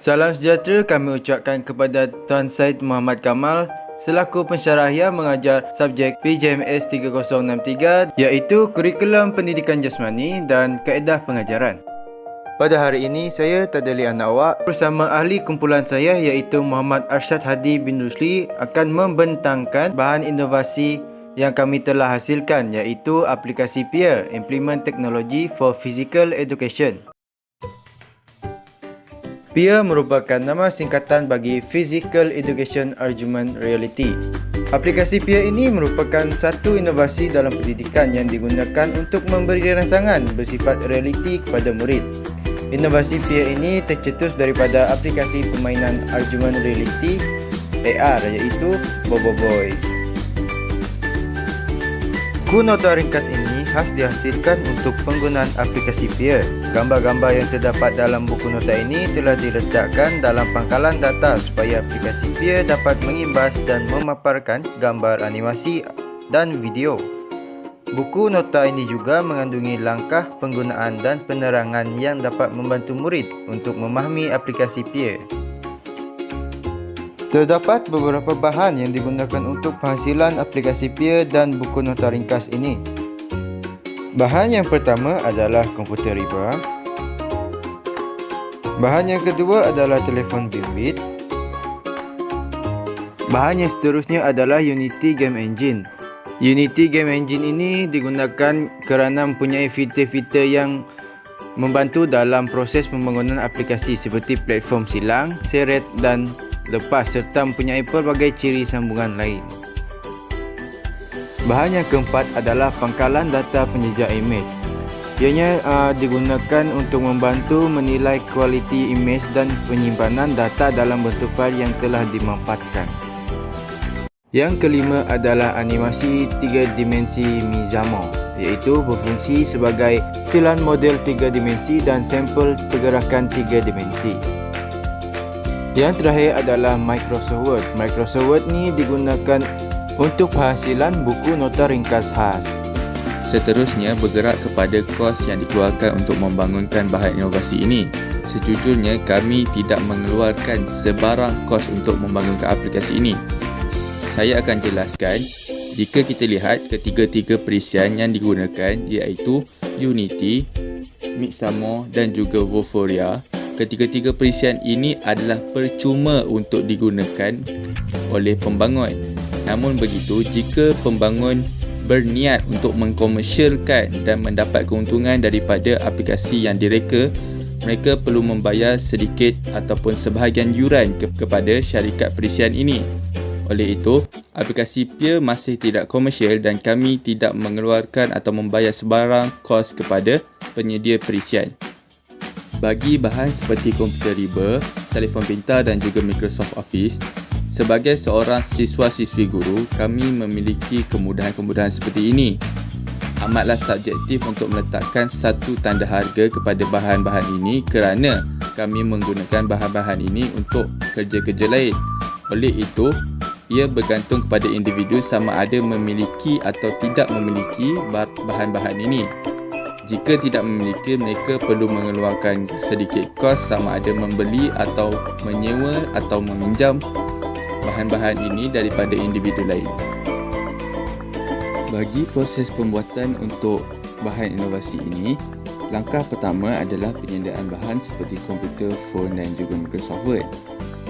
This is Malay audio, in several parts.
Salam sejahtera kami ucapkan kepada Tuan Syed Muhammad Kamal selaku pensyarah yang mengajar subjek PJMS 3063 iaitu Kurikulum Pendidikan Jasmani dan Kaedah Pengajaran. Pada hari ini saya Tadali Anak Awak bersama ahli kumpulan saya iaitu Muhammad Arsyad Hadi bin Rusli akan membentangkan bahan inovasi yang kami telah hasilkan iaitu aplikasi PEER, Implement Technology for Physical Education. PEER merupakan nama singkatan bagi Physical Education Augmented Reality. Aplikasi PEER ini merupakan satu inovasi dalam pendidikan yang digunakan untuk memberi rangsangan bersifat realiti kepada murid. Inovasi PEER ini tercetus daripada aplikasi permainan Augmented Reality AR iaitu Boboiboy. Buku nota ringkas ini khas dihasilkan untuk penggunaan aplikasi PEER. Gambar-gambar yang terdapat dalam buku nota ini telah diletakkan dalam pangkalan data supaya aplikasi PEER dapat mengimbas dan memaparkan gambar animasi dan video. Buku nota ini juga mengandungi langkah penggunaan dan penerangan yang dapat membantu murid untuk memahami aplikasi PEER. Terdapat beberapa bahan yang digunakan untuk penghasilan aplikasi PEER dan buku nota ringkas ini. Bahan yang pertama adalah komputer riba. Bahan yang kedua adalah telefon bimbit. Bahan yang seterusnya adalah Unity Game Engine. Unity Game Engine ini digunakan kerana mempunyai fitur-fitur yang membantu dalam proses pembangunan aplikasi seperti platform silang, seret dan lepas serta mempunyai pelbagai ciri sambungan lain. Bahan yang keempat adalah pangkalan data penjejak imej. Ianya digunakan untuk membantu menilai kualiti imej dan penyimpanan data dalam bentuk fail yang telah dimanfaatkan. Yang kelima adalah animasi 3 dimensi Mizamo, iaitu berfungsi sebagai filan model 3 dimensi dan sampel pergerakan 3 dimensi. Yang terakhir adalah Microsoft Word. Microsoft Word ni digunakan untuk penghasilan buku nota ringkas khas. Seterusnya bergerak kepada kos yang dikeluarkan untuk membangunkan bahan inovasi ini. Sejujurnya kami tidak mengeluarkan sebarang kos untuk membangunkan aplikasi ini. Saya akan jelaskan. Jika kita lihat ketiga-tiga perisian yang digunakan iaitu Unity, Mixamo dan juga Vuforia. Ketiga-tiga perisian ini adalah percuma untuk digunakan oleh pembangun. Namun begitu, jika pembangun berniat untuk mengkomersialkan dan mendapat keuntungan daripada aplikasi yang direka, mereka perlu membayar sedikit ataupun sebahagian yuran kepada syarikat perisian ini. Oleh itu, aplikasi PEER masih tidak komersial dan kami tidak mengeluarkan atau membayar sebarang kos kepada penyedia perisian. Bagi bahan seperti komputer riba, telefon pintar dan juga Microsoft Office, sebagai seorang siswa-siswi guru, kami memiliki kemudahan-kemudahan seperti ini. Amatlah subjektif untuk meletakkan satu tanda harga kepada bahan-bahan ini kerana kami menggunakan bahan-bahan ini untuk kerja-kerja lain. Oleh itu, ia bergantung kepada individu sama ada memiliki atau tidak memiliki bahan-bahan ini. Jika tidak memiliki, mereka perlu mengeluarkan sedikit kos sama ada membeli atau menyewa atau meminjam bahan-bahan ini daripada individu lain. Bagi proses pembuatan untuk bahan inovasi ini, langkah pertama adalah penyediaan bahan seperti komputer, phone dan juga Microsoft Word.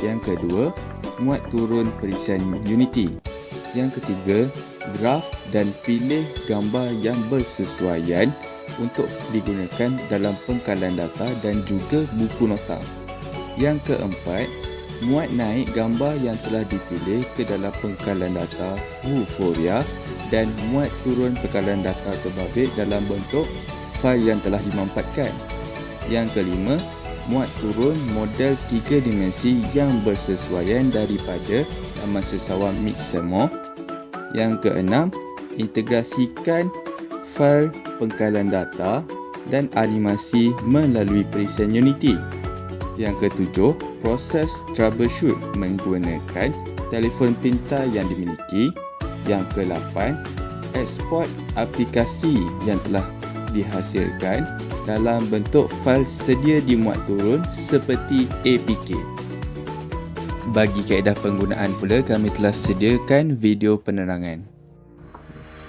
Yang kedua, muat turun perisian Unity. Yang ketiga, draft dan pilih gambar yang bersesuaian untuk digunakan dalam pengkalan data dan juga buku nota. Yang keempat, muat naik gambar yang telah dipilih ke dalam pengkalan data Vuforia dan muat turun pengkalan data terbabit dalam bentuk fail yang telah dimanfaatkan. Yang kelima, muat turun model 3 dimensi yang bersesuaian daripada laman sesawan Mixamo. Yang keenam, integrasikan fail pengkalan data dan animasi melalui perisian Unity. Yang ketujuh, proses troubleshoot menggunakan telefon pintar yang dimiliki. Yang ke-8, eksport aplikasi yang telah dihasilkan dalam bentuk fail sedia dimuat turun seperti APK. Bagi kaedah penggunaan pula, kami telah sediakan video penerangan.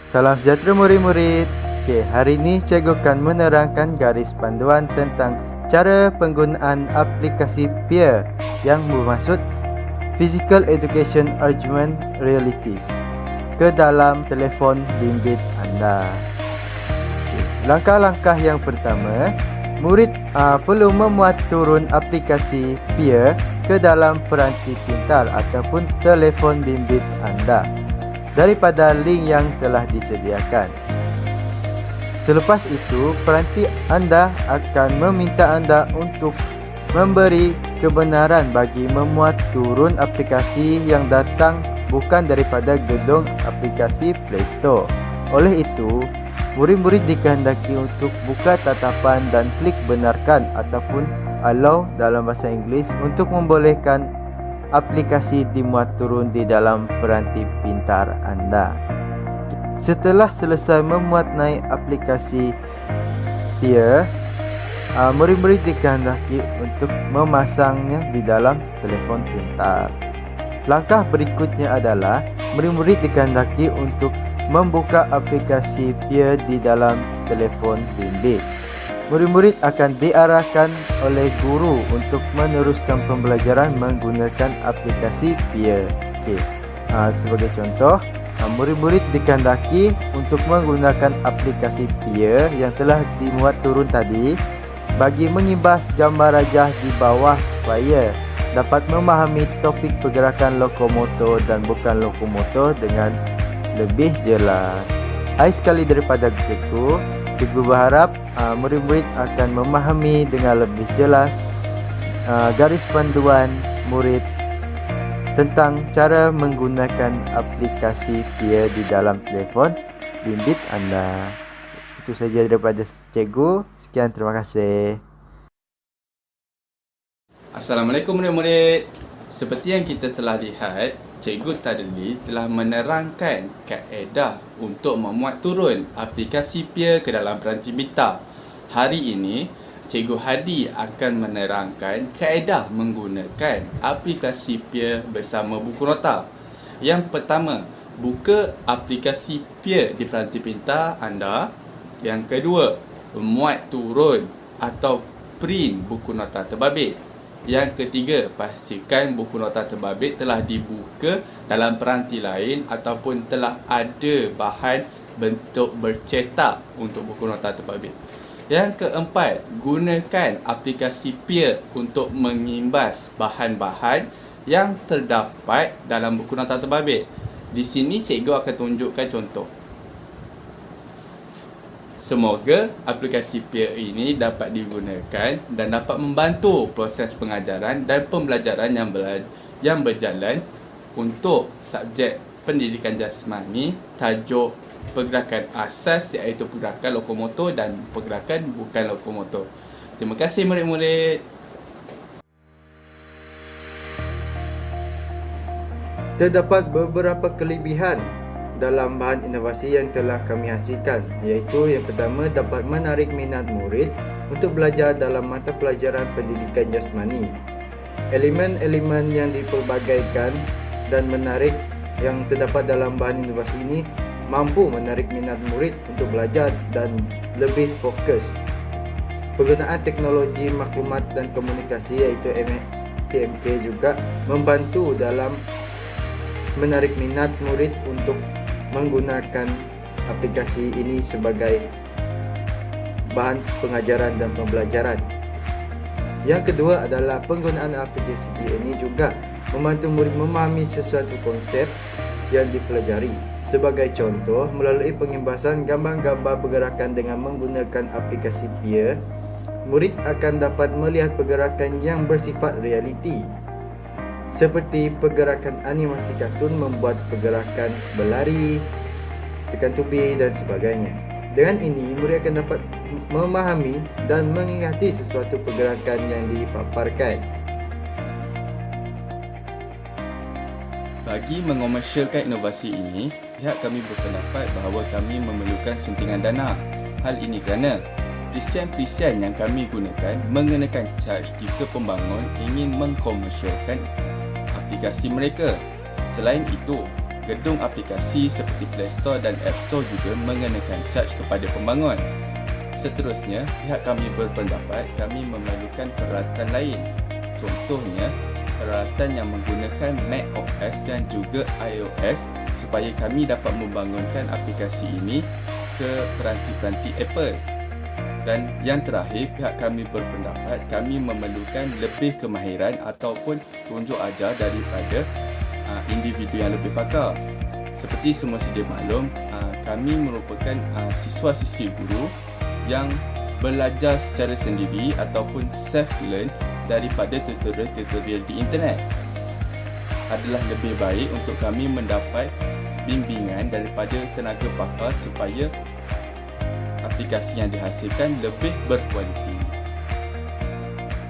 Salam sejahtera murid-murid. Hari ini cikgu akan menerangkan garis panduan tentang cara penggunaan aplikasi peer yang bermaksud Physical Education Augmented Realities ke dalam telefon bimbit anda. Langkah-langkah yang pertama, murid perlu memuat turun aplikasi peer ke dalam peranti pintar ataupun telefon bimbit anda daripada link yang telah disediakan. Selepas itu, peranti anda akan meminta anda untuk memberi kebenaran bagi memuat turun aplikasi yang datang bukan daripada gedung aplikasi Play Store. Oleh itu, murid-murid dikehendaki untuk buka tatapan dan klik benarkan ataupun allow dalam bahasa Inggeris untuk membolehkan aplikasi dimuat turun di dalam peranti pintar anda. Setelah selesai memuat naik aplikasi peer, murid-murid dikehendaki untuk memasangnya di dalam telefon pintar. Langkah berikutnya adalah murid-murid dikehendaki untuk membuka aplikasi peer di dalam telefon bimbit. Murid-murid akan diarahkan oleh guru untuk meneruskan pembelajaran menggunakan aplikasi peer. Sebagai contoh, murid-murid dikehendaki untuk menggunakan aplikasi peer yang telah dimuat turun tadi bagi mengimbas gambar rajah di bawah supaya dapat memahami topik pergerakan lokomotor dan bukan lokomotor dengan lebih jelas. Akhir sekali daripada cikgu berharap murid-murid akan memahami dengan lebih jelas garis panduan murid tentang cara menggunakan aplikasi peer di dalam telefon bimbit anda. Itu saja daripada cikgu. Sekian, terima kasih. Assalamualaikum murid-murid. Seperti yang kita telah lihat, Cikgu tadi telah menerangkan kaedah untuk memuat turun aplikasi peer ke dalam peranti pintar. Hari ini, Cikgu Hadi akan menerangkan kaedah menggunakan aplikasi peer bersama buku nota. Yang pertama, buka aplikasi peer di peranti pintar anda. Yang kedua, memuat turun atau print buku nota terbabit. Yang ketiga, pastikan buku nota terbabit telah dibuka dalam peranti lain ataupun telah ada bahan bentuk bercetak untuk buku nota terbabit. Yang keempat, gunakan aplikasi peer untuk mengimbas bahan-bahan yang terdapat dalam buku nota terbabit. Di sini cikgu akan tunjukkan contoh. Semoga aplikasi peer ini dapat digunakan dan dapat membantu proses pengajaran dan pembelajaran yang berjalan untuk subjek pendidikan jasmani tajuk pergerakan asas iaitu pergerakan lokomotor dan pergerakan bukan lokomotor. Terima kasih murid-murid. Terdapat beberapa kelebihan dalam bahan inovasi yang telah kami hasilkan, iaitu yang pertama, dapat menarik minat murid untuk belajar dalam mata pelajaran pendidikan jasmani. Elemen-elemen yang dipelbagaikan dan menarik yang terdapat dalam bahan inovasi ini mampu menarik minat murid untuk belajar dan lebih fokus. Penggunaan teknologi maklumat dan komunikasi iaitu TMK juga membantu dalam menarik minat murid untuk menggunakan aplikasi ini sebagai bahan pengajaran dan pembelajaran. Yang kedua adalah penggunaan aplikasi ini juga membantu murid memahami sesuatu konsep yang dipelajari. Sebagai contoh, melalui pengimbasan gambar-gambar pergerakan dengan menggunakan aplikasi peer, murid akan dapat melihat pergerakan yang bersifat realiti, seperti pergerakan animasi kartun membuat pergerakan berlari, tekan tubir dan sebagainya. Dengan ini, murid akan dapat memahami dan mengingati sesuatu pergerakan yang dipaparkan. Bagi mengomersialkan inovasi ini, pihak kami berpendapat bahawa kami memerlukan suntingan dana. Hal ini kerana Perisian-perisian yang kami gunakan mengenakan caj jika pembangun ingin mengkomersialkan aplikasi mereka. Selain itu, gedung aplikasi seperti Play Store dan App Store juga mengenakan caj kepada pembangun. Seterusnya, pihak kami berpendapat kami memerlukan peralatan lain. Contohnya, peralatan yang menggunakan macOS dan juga iOS supaya kami dapat membangunkan aplikasi ini ke peranti-peranti Apple. Dan yang terakhir, pihak kami berpendapat kami memerlukan lebih kemahiran ataupun tunjuk ajar daripada individu yang lebih pakar. Seperti semua sedia maklum, kami merupakan siswa-siswi guru yang belajar secara sendiri ataupun self-learn daripada tutorial-tutorial di internet. Adalah lebih baik untuk kami mendapat bimbingan daripada tenaga pakar supaya aplikasi yang dihasilkan lebih berkualiti.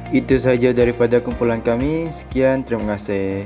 Itu sahaja daripada kumpulan kami. Sekian, terima kasih.